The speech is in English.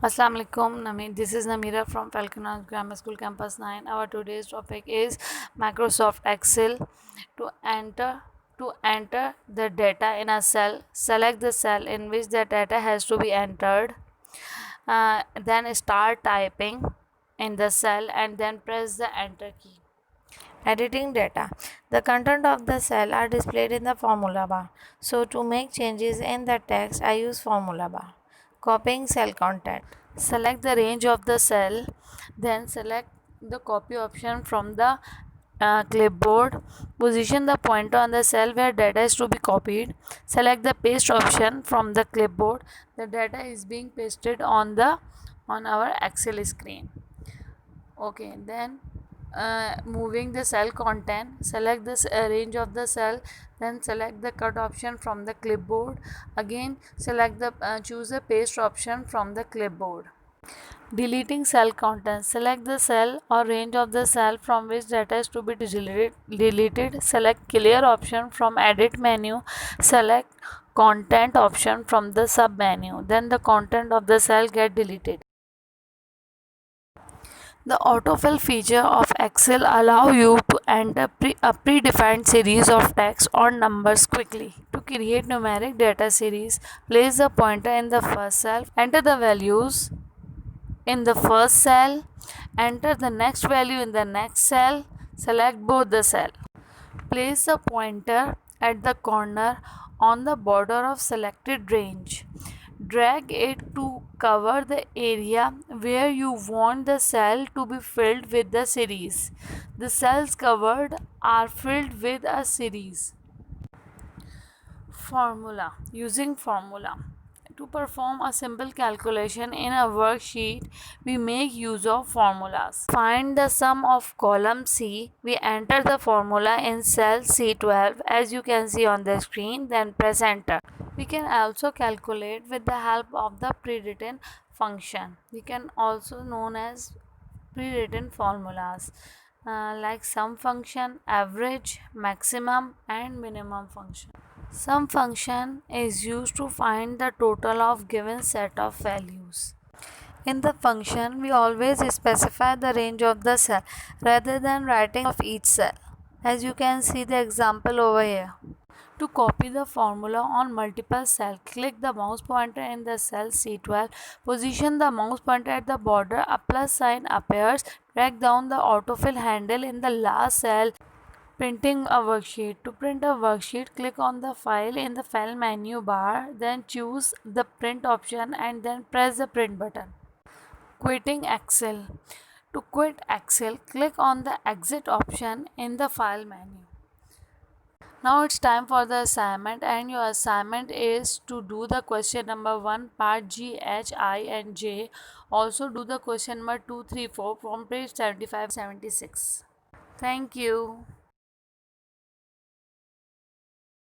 Assalamu alaikum. This is Namira from Falcon Grammar School Campus 9. Our today's topic is Microsoft Excel. To enter to enter the data in a cell, select the cell in which the data has to be entered. Then start typing in the cell and then press the enter key. Editing data. The content of the cell are displayed in the formula bar. So to make changes in the text, I use formula bar. Copying cell content. Select the range of the cell, then select the copy option from the clipboard. Position the pointer on the cell where data is to be copied. Select the paste option from the clipboard. The data is being pasted on our Excel screen. Okay, then moving the cell content, select this range of the cell, then select the cut option from the clipboard. Again select the choose the paste option from the clipboard. Deleting cell content, select the cell or range of the cell from which data is to be deleted. Select clear option from edit menu. Select content option from the sub menu, then the content of the cell get deleted. The autofill feature of Excel allow you to enter a predefined series of text or numbers quickly. To create numeric data series, place the pointer in the first cell, enter the values in the first cell, enter the next value in the next cell, select both the cell. Place the pointer at the corner on the border of selected range. Drag it to cover the area where you want the cell to be filled with the series. The cells covered are filled with a series. Formula. Using formula. To perform a simple calculation in a worksheet, we make use of formulas. Find the sum of column C. We enter the formula in cell C12 as you can see on the screen, then press enter. We can also calculate with the help of the pre-written function. We can also known as pre-written formulas like sum function, average, maximum and minimum function. Sum function is used to find the total of given set of values. In the function, we always specify the range of the cell rather than writing of each cell. As you can see the example over here. To copy the formula on multiple cells, click the mouse pointer in the cell C12, position the mouse pointer at the border, a plus sign appears, drag down the autofill handle in the last cell. Printing a worksheet. To print a worksheet, click on the file in the file menu bar, then choose the print option and then press the print button. Quitting Excel. To quit Excel, click on the exit option in the file menu. Now it's time for the assignment, and your assignment is to do the question number 1 part G, H, I and J. Also do the question number 2, 3, 4 from page 75 76. Thank you.